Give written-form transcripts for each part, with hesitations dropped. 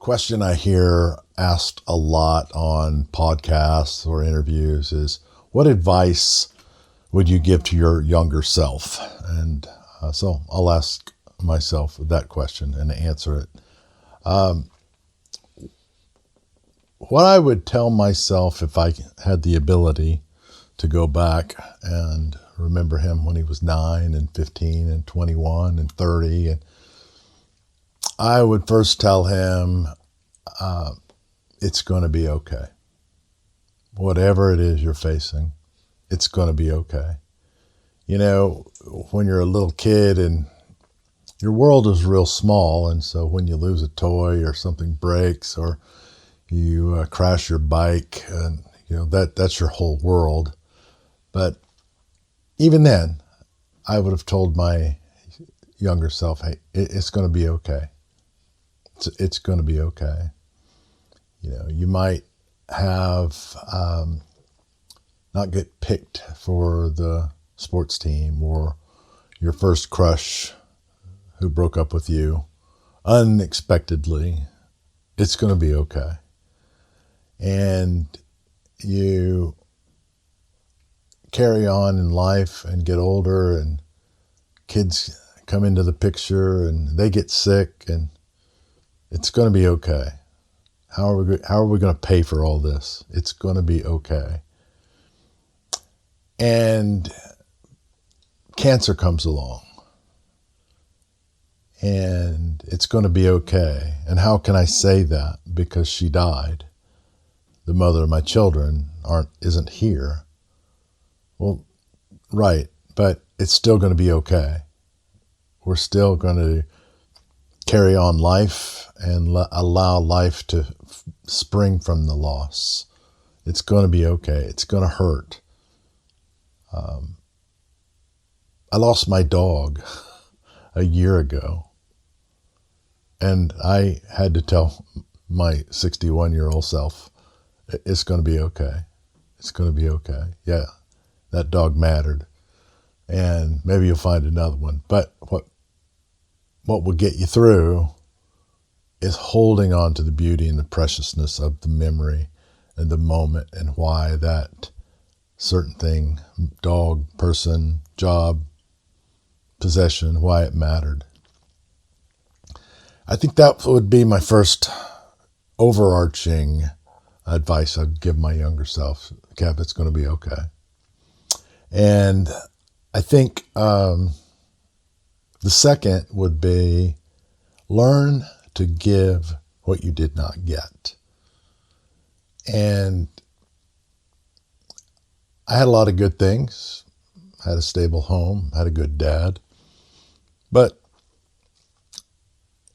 question I hear asked a lot on podcasts or interviews is, what advice would you give to your younger self? And so I'll ask myself that question and answer it. What I would tell myself if I had the ability to go back and remember him when he was 9 and 15 and 21 and 30, and I would first tell him, it's going to be okay. Whatever it is you're facing, it's going to be okay. You know, when you're a little kid and your world is real small, and so when you lose a toy or something breaks or you crash your bike, and you know that's your whole world. But even then, I would have told my younger self, "Hey, it's going to be okay. It's going to be okay." You know, you might have not get picked for the sports team, or your first crush who broke up with you unexpectedly. It's going to be okay. And you carry on in life and get older, and kids come into the picture and they get sick, and it's going to be okay. How are we going to pay for all this? It's going to be okay. And cancer comes along, and it's going to be okay. And how can I say that? Because she died. The mother of my children isn't here. Well, right, but it's still going to be okay. We're still going to carry on life and allow life to spring from the loss. It's going to be okay. It's going to hurt. I lost my dog a year ago, and I had to tell my 61-year-old self, it's going to be okay. It's going to be okay. Yeah, that dog mattered, and maybe you'll find another one. But what will get you through is holding on to the beauty and the preciousness of the memory and the moment, and why that certain thing, dog, person, job, possession, why it mattered. I think that would be my first overarching advice I'd give my younger self. Kev, it's going to be okay. And I think the second would be, learn to give what you did not get. And I had a lot of good things. I had a stable home, had a good dad. But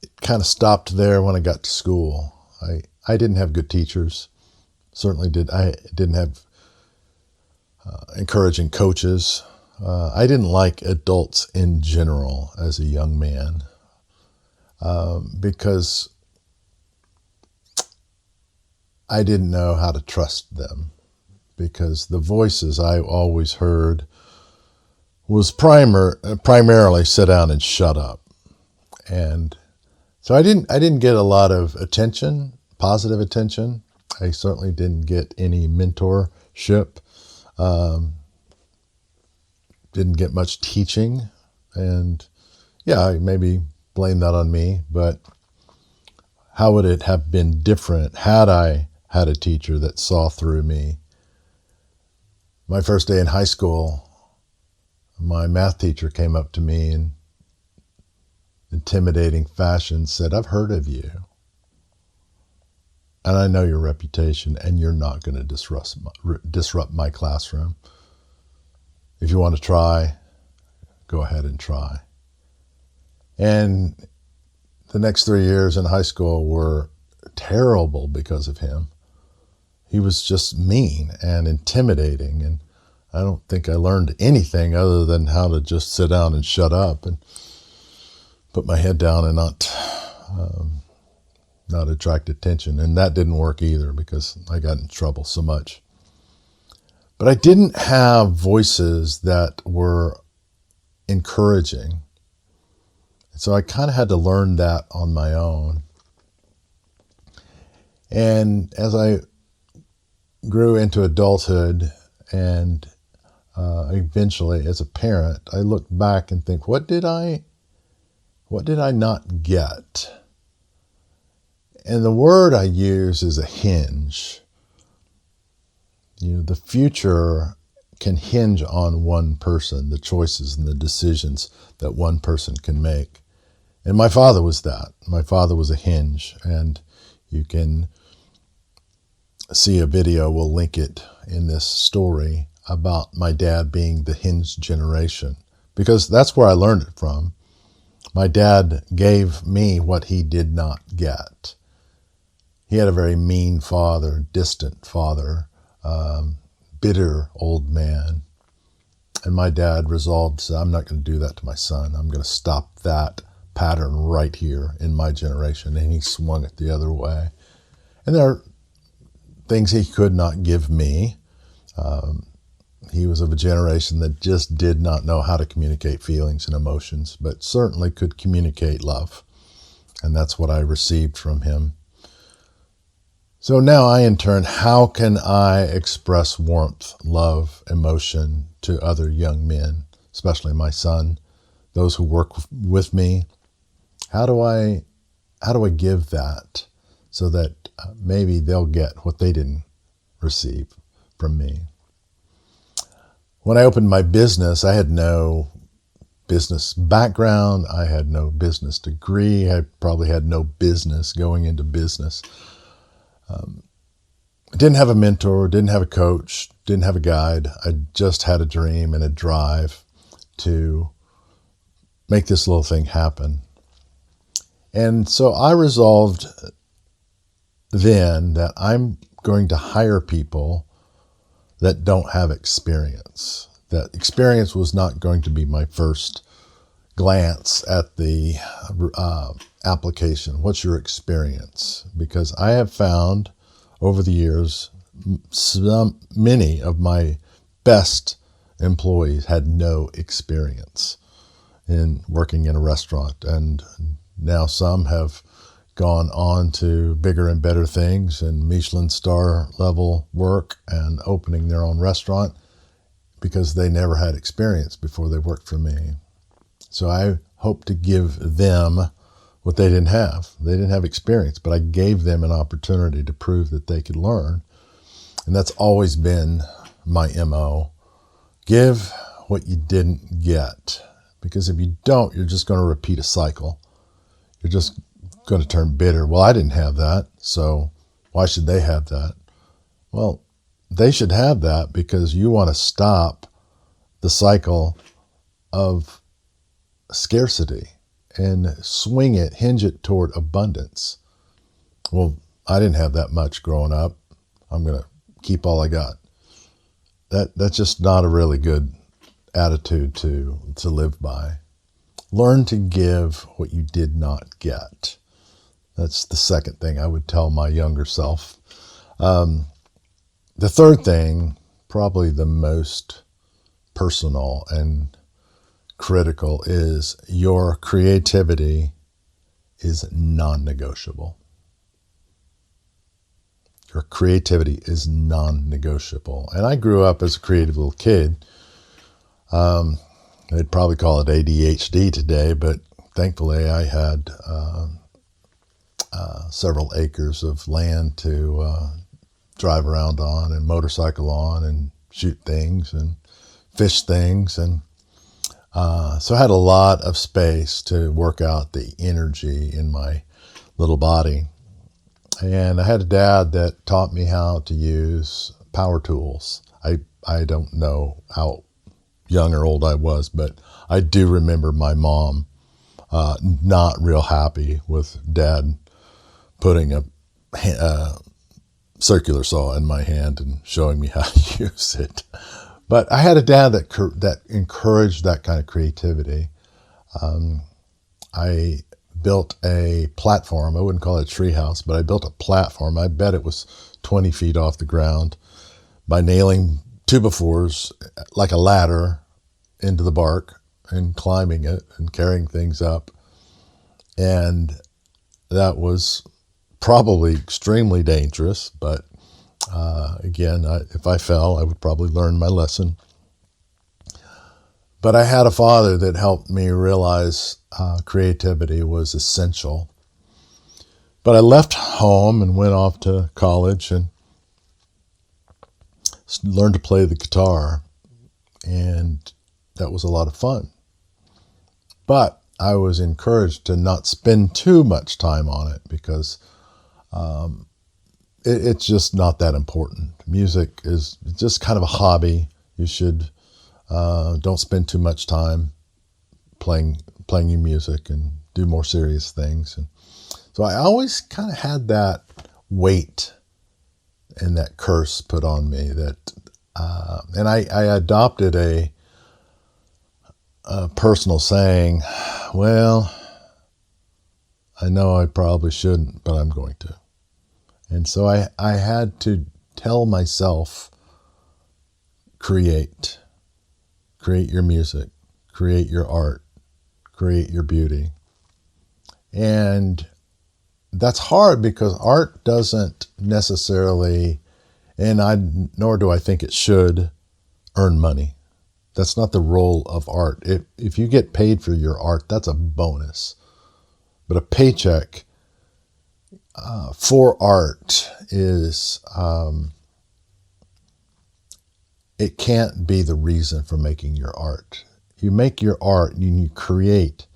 it kind of stopped there when I got to school. I didn't have good teachers. I didn't have encouraging coaches. I didn't like adults in general as a young man, because I didn't know how to trust them, because the voices I always heard was primarily sit down and shut up. And so I didn't get a lot of attention, positive attention. I certainly didn't get any mentorship. Didn't get much teaching. And yeah, I maybe blame that on me, but how would it have been different had I had a teacher that saw through me? My first day in high school, my math teacher came up to me in intimidating fashion, said, "I've heard of you, and I know your reputation, and you're not going to disrupt my classroom. If you want to try, go ahead and try." And the next 3 years in high school were terrible because of him. He was just mean and intimidating, and I don't think I learned anything other than how to just sit down and shut up and put my head down and not attract attention. And that didn't work either, because I got in trouble so much. But I didn't have voices that were encouraging. So I kind of had to learn that on my own. And as I grew into adulthood and eventually as a parent, I look back and think, what did I not get? And the word I use is a hinge. The future can hinge on one person, the choices and the decisions that one person can make. And my father was that. My father was a hinge. And you can see a video, we'll link it in this story, about my dad being the hinge generation. Because that's where I learned it from. My dad gave me what he did not get. He had a very mean father, distant father, bitter old man. And my dad resolved to say, I'm not going to do that to my son. I'm going to stop that pattern right here in my generation. And he swung it the other way. And there are things he could not give me. He was of a generation that just did not know how to communicate feelings and emotions, but certainly could communicate love. And that's what I received from him. So now I, in turn, how can I express warmth, love, emotion to other young men, especially my son, those who work with me? How do I give that so that maybe they'll get what they didn't receive from me? When I opened my business, I had no business background. I had no business degree. I probably had no business going into business. Didn't have a mentor, didn't have a coach, didn't have a guide. I just had a dream and a drive to make this little thing happen. And so I resolved then that I'm going to hire people that don't have experience. That experience was not going to be my first glance at the application. What's your experience? Because I have found over the years, many of my best employees had no experience in working in a restaurant. And now some have gone on to bigger and better things and Michelin star level work and opening their own restaurant because they never had experience before they worked for me. So I hope to give them what they didn't have. They didn't have experience, but I gave them an opportunity to prove that they could learn. And that's always been my MO. Give what you didn't get. Because if you don't, you're just going to repeat a cycle. You're just going to turn bitter. Well, I didn't have that, so why should they have that? Well, they should have that because you want to stop the cycle of scarcity and swing it, hinge it toward abundance. Well, I didn't have that much growing up. I'm going to keep all I got. That's just not a really good attitude to live by. Learn to give what you did not get. That's the second thing I would tell my younger self. The third thing, probably the most personal and critical, is your creativity is non-negotiable. Your creativity is non-negotiable. And I grew up as a creative little kid. They'd probably call it ADHD today, but thankfully I had several acres of land to drive around on and motorcycle on and shoot things and fish things. And so I had a lot of space to work out the energy in my little body. And I had a dad that taught me how to use power tools. I don't know how young or old I was, but I do remember my mom not real happy with Dad putting a circular saw in my hand and showing me how to use it. But I had a dad that encouraged that kind of creativity. I built a platform. I wouldn't call it a tree house, but I built a platform. I bet it was 20 feet off the ground by nailing 2x4s like a ladder into the bark and climbing it and carrying things up. And that was probably extremely dangerous, but again, if I fell, I would probably learn my lesson. But I had a father that helped me realize creativity was essential. But I left home and went off to college and learned to play the guitar. And that was a lot of fun. But I was encouraged to not spend too much time on it because it's just not that important. Music is just kind of a hobby. You should don't spend too much time playing your music and do more serious things. And so I always kind of had that weight and that curse put on me that, and I adopted a personal saying, well, I know I probably shouldn't, but I'm going to. And so I had to tell myself, create your music, create your art, create your beauty. And that's hard because art doesn't necessarily, nor do I think it should, earn money. That's not the role of art. If you get paid for your art, that's a bonus. But a paycheck for art is, it can't be the reason for making your art. You make your art and you create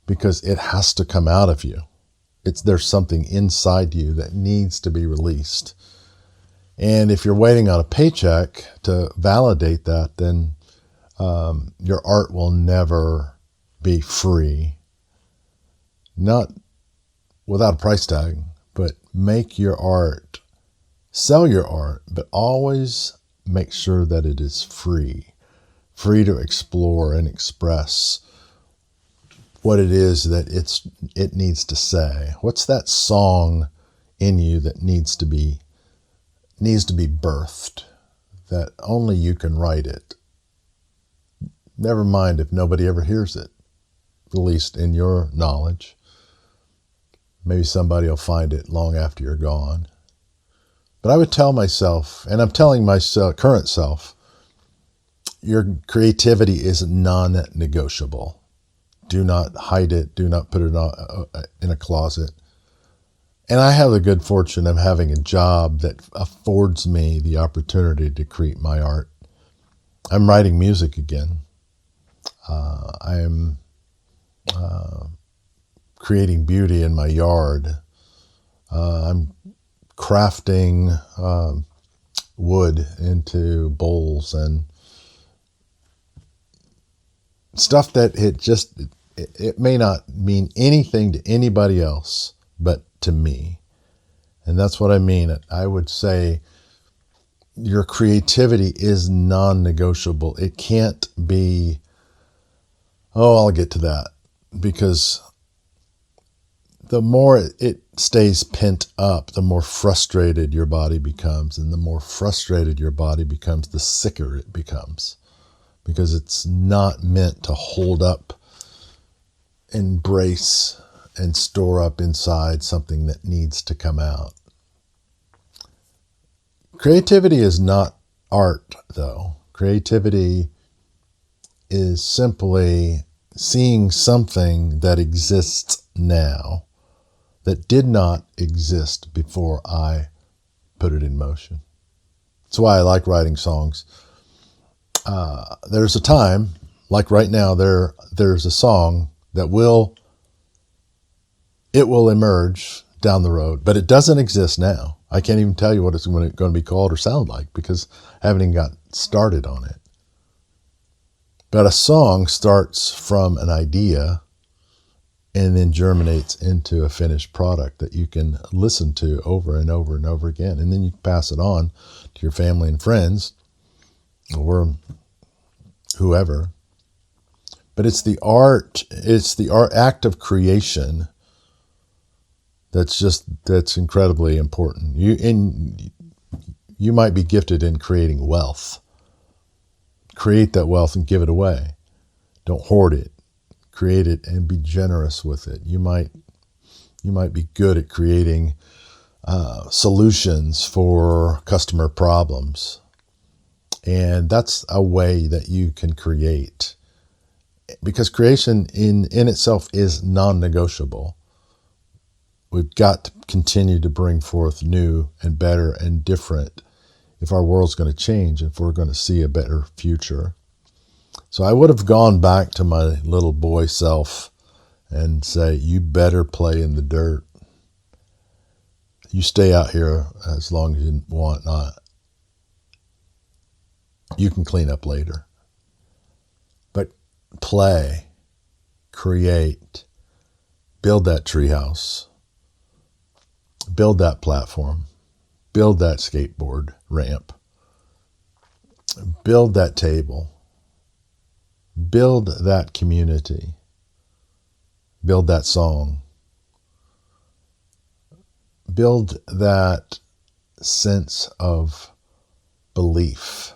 because it has to come out of you. There's something inside you that needs to be released. And if you're waiting on a paycheck to validate that, then your art will never be free. Not without a price tag, but make your art, sell your art, but always make sure that it is free to explore and express what it is that it needs to say. What's that song in you that needs to be birthed, that only you can write it? Never mind if nobody ever hears it, at least in your knowledge. Maybe somebody will find it long after you're gone. But I would tell myself, and I'm telling my current self, your creativity is non-negotiable. Do not hide it. Do not put it in a closet. And I have the good fortune of having a job that affords me the opportunity to create my art. I'm writing music again. I am creating beauty in my yard. I'm crafting wood into bowls and stuff that it may not mean anything to anybody else but to me. And that's what I mean. I would say your creativity is non-negotiable. It can't be, I'll get to that, because the more it stays pent up, the more frustrated your body becomes. And the more frustrated your body becomes, the sicker it becomes. Because it's not meant to hold up, embrace, and store up inside something that needs to come out. Creativity is not art, though. Creativity is simply seeing something that exists now that did not exist before I put it in motion. That's why I like writing songs. There's a time, like right now, there's a song that will emerge down the road, but it doesn't exist now. I can't even tell you what it's going to be called or sound like because I haven't even got started on it. But a song starts from an idea and then germinates into a finished product that you can listen to over and over and over again. And then you pass it on to your family and friends or whoever. But it's the art act of creation that's incredibly important. You might be gifted in creating wealth. Create that wealth and give it away. Don't hoard it. Create it and be generous with it. You might You might be good at creating solutions for customer problems. And that's a way that you can create. Because creation in itself is non-negotiable. We've got to continue to bring forth new and better and different if our world's going to change, if we're going to see a better future. So I would have gone back to my little boy self and say, you better play in the dirt. You stay out here as long as you want. Not. You can clean up later. But play, create, build that treehouse, build that platform, build that skateboard ramp, build that table, build that community, build that song, build that sense of belief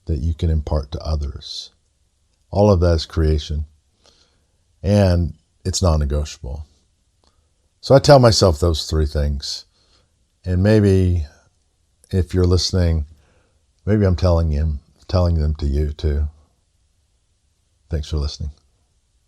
that you can impart to others. All of that is creation, and it's non-negotiable. So I tell myself those three things, and maybe if you're listening, maybe I'm telling them to you too. Thanks for listening.